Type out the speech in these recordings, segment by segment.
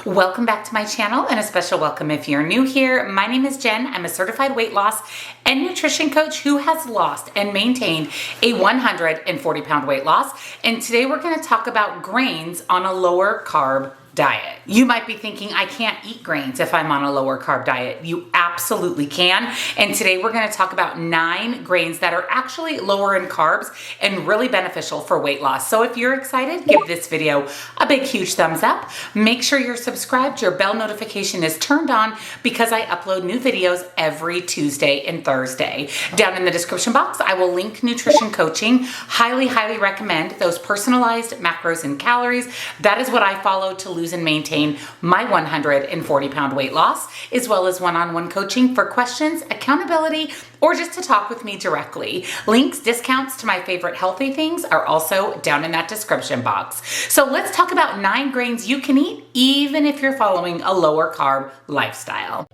Welcome back to my channel, and a special welcome if you're new here. My name is Jen. I'm a certified weight loss and nutrition coach who has lost and maintained a 140-pound weight loss. And today we're going to talk about grains on a lower carb diet. You might be thinking, I can't eat grains if I'm on a lower carb diet. You absolutely can. And today we're going to talk about 9 grains that are actually lower in carbs and really beneficial for weight loss. So if you're excited, give this video a big, huge thumbs up. Make sure you're subscribed, your bell notification is turned on because I upload new videos every Tuesday and Thursday. Down in the description box, I will link nutrition coaching. Highly, highly recommend those personalized macros and calories. That is what I follow to lose and maintain my 140-pound weight loss, as well as one-on-one coaching for questions, accountability, or just to talk with me directly. Links, discounts to my favorite healthy things are also down in that description box. So let's talk about 9 grains you can eat even if you're following a lower carb lifestyle.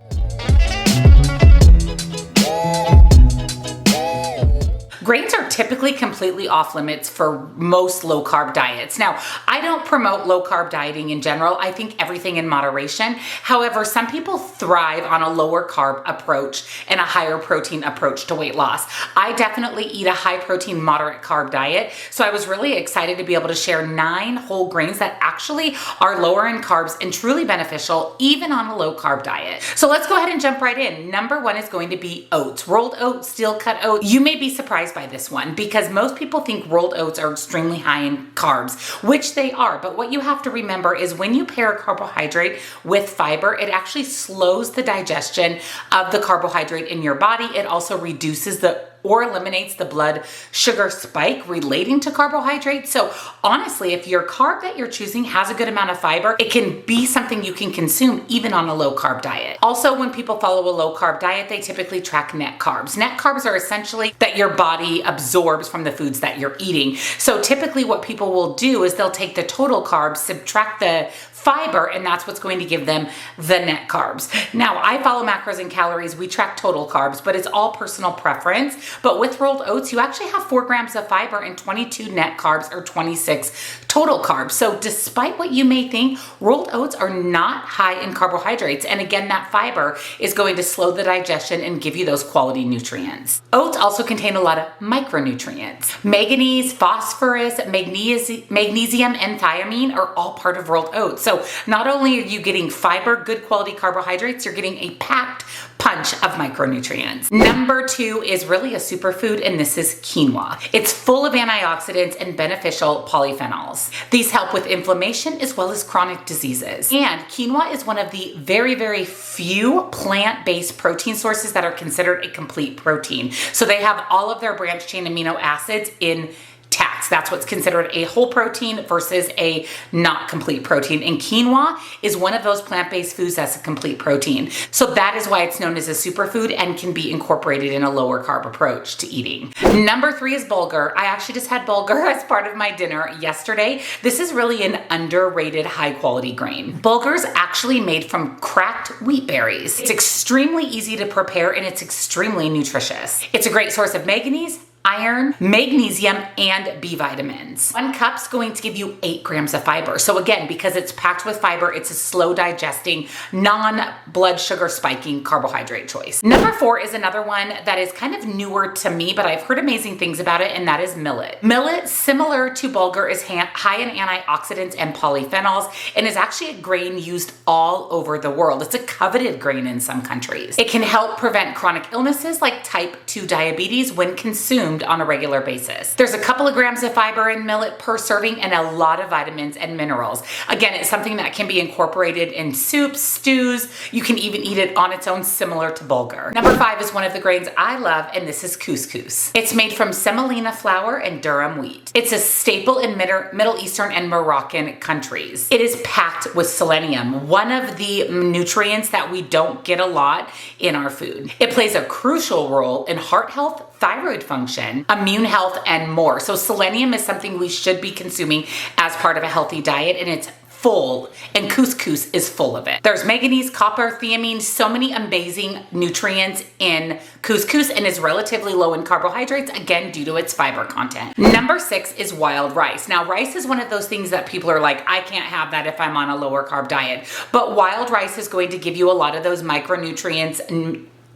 Grains are typically completely off limits for most low carb diets. Now, I don't promote low carb dieting in general. I think everything in moderation. However, some people thrive on a lower carb approach and a higher protein approach to weight loss. I definitely eat a high protein, moderate carb diet. So I was really excited to be able to share 9 whole grains that actually are lower in carbs and truly beneficial even on a low carb diet. So let's go ahead and jump right in. Number 1 is going to be oats. Rolled oats, steel cut oats. You may be surprised by this one because most people think rolled oats are extremely high in carbs, which they are. But what you have to remember is when you pair a carbohydrate with fiber, it actually slows the digestion of the carbohydrate in your body. It also reduces or eliminates the blood sugar spike relating to carbohydrates. So honestly, if your carb that you're choosing has a good amount of fiber, it can be something you can consume even on a low carb diet. Also, when people follow a low carb diet, they typically track net carbs. Net carbs are essentially that your body absorbs from the foods that you're eating. So typically what people will do is they'll take the total carbs, subtract the fiber, and that's what's going to give them the net carbs. Now, I follow macros and calories. We track total carbs, but it's all personal preference. But with rolled oats, you actually have 4 grams of fiber and 22 net carbs or 26 total carbs. So despite what you may think, rolled oats are not high in carbohydrates. And again, that fiber is going to slow the digestion and give you those quality nutrients. Oats also contain a lot of micronutrients. Manganese, phosphorus, magnesium, and thiamine are all part of rolled oats. So not only are you getting fiber, good quality carbohydrates, you're getting a packed punch of micronutrients. Number 2 is really a superfood, and this is quinoa. It's full of antioxidants and beneficial polyphenols. These help with inflammation as well as chronic diseases. And quinoa is one of the very, very few plant-based protein sources that are considered a complete protein. So they have all of their branched chain amino acids intact. That's what's considered a whole protein versus a not complete protein. And quinoa is one of those plant-based foods that's a complete protein. So that is why it's known as a superfood and can be incorporated in a lower carb approach to eating. Number 3 is bulgur. I actually just had bulgur as part of my dinner yesterday. This is really an underrated high quality grain. Bulgur is actually made from cracked wheat berries. It's extremely easy to prepare and it's extremely nutritious. It's a great source of manganese, iron, magnesium, and B vitamins. 1 cup's going to give you 8 grams of fiber. So again, because it's packed with fiber, it's a slow digesting, non-blood sugar spiking carbohydrate choice. Number 4 is another one that is kind of newer to me, but I've heard amazing things about it, and that is millet. Millet, similar to bulgur, is high in antioxidants and polyphenols, and is actually a grain used all over the world. It's a coveted grain in some countries. It can help prevent chronic illnesses like type 2 diabetes when consumed on a regular basis. There's a couple of grams of fiber in millet per serving and a lot of vitamins and minerals. Again, it's something that can be incorporated in soups, stews. You can even eat it on its own, similar to bulgur. Number 5 is one of the grains I love, and this is couscous. It's made from semolina flour and durum wheat. It's a staple in Middle Eastern and Moroccan countries. It is packed with selenium, one of the nutrients that we don't get a lot in our food. It plays a crucial role in heart health, thyroid function, immune health, and more. So selenium is something we should be consuming as part of a healthy diet, and it's full, and couscous is full of it. There's manganese, copper, thiamine, so many amazing nutrients in couscous, and is relatively low in carbohydrates, again, due to its fiber content. Number 6 is wild rice. Now, rice is one of those things that people are like, I can't have that if I'm on a lower carb diet, but wild rice is going to give you a lot of those micronutrients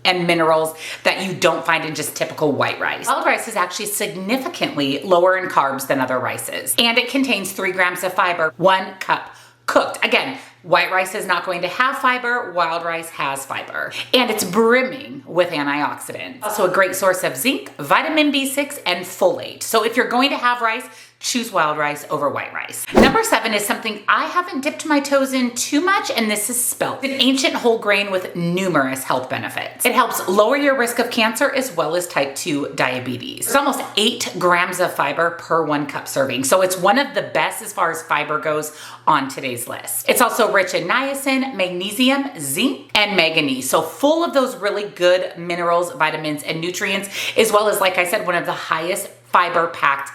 and minerals that you don't find in just typical white rice. Wild rice is actually significantly lower in carbs than other rices, and it contains 3 grams of fiber, 1 cup cooked. Again, white rice is not going to have fiber, wild rice has fiber, and it's brimming with antioxidants. Also a great source of zinc, vitamin B6, and folate. So if you're going to have rice, choose wild rice over white rice. Number 7 is something I haven't dipped my toes in too much, and this is spelt. It's an ancient whole grain with numerous health benefits. It helps lower your risk of cancer as well as type 2 diabetes. It's almost 8 grams of fiber per 1 cup serving, so it's one of the best as far as fiber goes on today's list. It's also rich in niacin, magnesium, zinc, and manganese, so full of those really good minerals, vitamins, and nutrients, as well as, like I said, one of the highest fiber-packed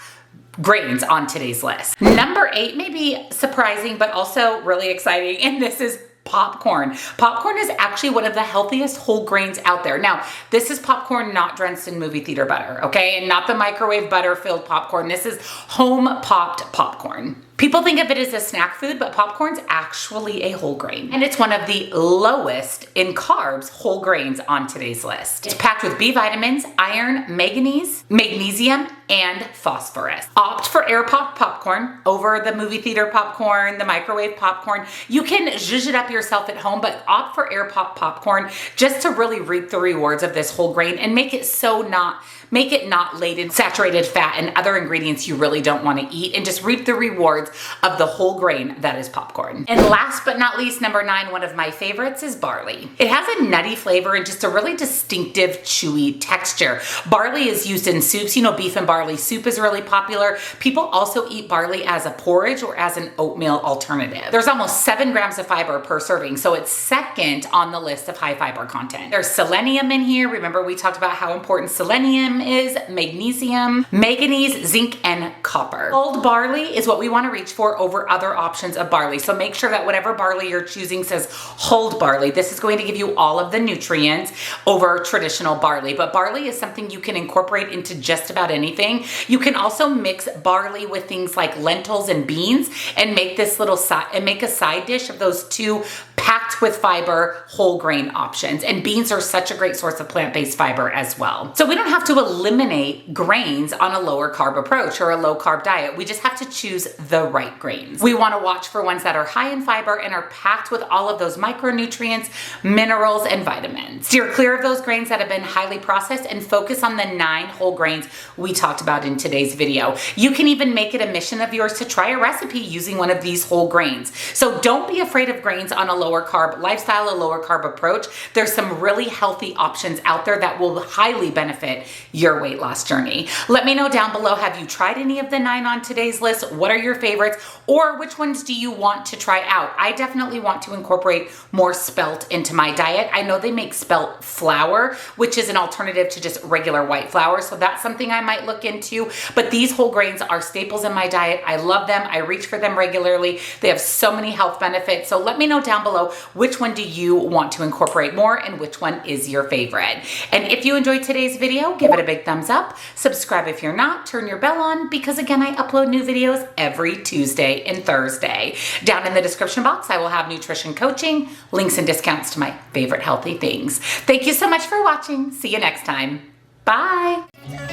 grains on today's list. Number 8 may be surprising, but also really exciting, and this is popcorn. Popcorn is actually one of the healthiest whole grains out there. Now, this is popcorn not drenched in movie theater butter, okay? And not the microwave butter filled popcorn. This is home popped popcorn. People think of it as a snack food, but popcorn's actually a whole grain. And it's one of the lowest in carbs whole grains on today's list. It's packed with B vitamins, iron, manganese, magnesium, and phosphorus. Opt for air popped popcorn over the movie theater popcorn, the microwave popcorn. You can zhuzh it up yourself at home, but opt for air popped popcorn just to really reap the rewards of this whole grain and make it not laden in saturated fat and other ingredients you really don't want to eat, and just reap the rewards of the whole grain that is popcorn. And last but not least, number 9, one of my favorites is barley. It has a nutty flavor and just a really distinctive chewy texture. Barley is used in soups. You know, beef and barley soup is really popular. People also eat barley as a porridge or as an oatmeal alternative. There's almost 7 grams of fiber per serving, so it's second on the list of high fiber content. There's selenium in here. Remember, we talked about how important selenium is, magnesium, manganese, zinc, and copper. Hulled barley is what we want to reach for over other options of barley. So make sure that whatever barley you're choosing says hulled barley. This is going to give you all of the nutrients over traditional barley, but barley is something you can incorporate into just about anything. You can also mix barley with things like lentils and beans and make this little make a side dish of those two packed with fiber whole grain options. And beans are such a great source of plant-based fiber as well. So we don't have to eliminate grains on a lower carb approach or a low carb diet. We just have to choose the right grains. We want to watch for ones that are high in fiber and are packed with all of those micronutrients, minerals, and vitamins. Steer clear of those grains that have been highly processed and focus on the 9 whole grains we talked about in today's video. You can even make it a mission of yours to try a recipe using one of these whole grains. So don't be afraid of grains on a lower carb lifestyle, a lower carb approach. There's some really healthy options out there that will highly benefit your weight loss journey. Let me know down below, have you tried any of the 9 on today's list? What are your favorites, or which ones do you want to try out? I definitely want to incorporate more spelt into my diet. I know they make spelt flour, which is an alternative to just regular white flour, so that's something I might look into. But these whole grains are staples in my diet. I love them. I reach for them regularly. They have so many health benefits. So let me know down below, which one do you want to incorporate more and which one is your favorite? And if you enjoyed today's video, give it a big thumbs up. Subscribe if you're not. Turn your bell on, because again, I upload new videos every Tuesday and Thursday. Down in the description box, I will have nutrition coaching, links and discounts to my favorite healthy things. Thank you so much for watching. See you next time. Bye.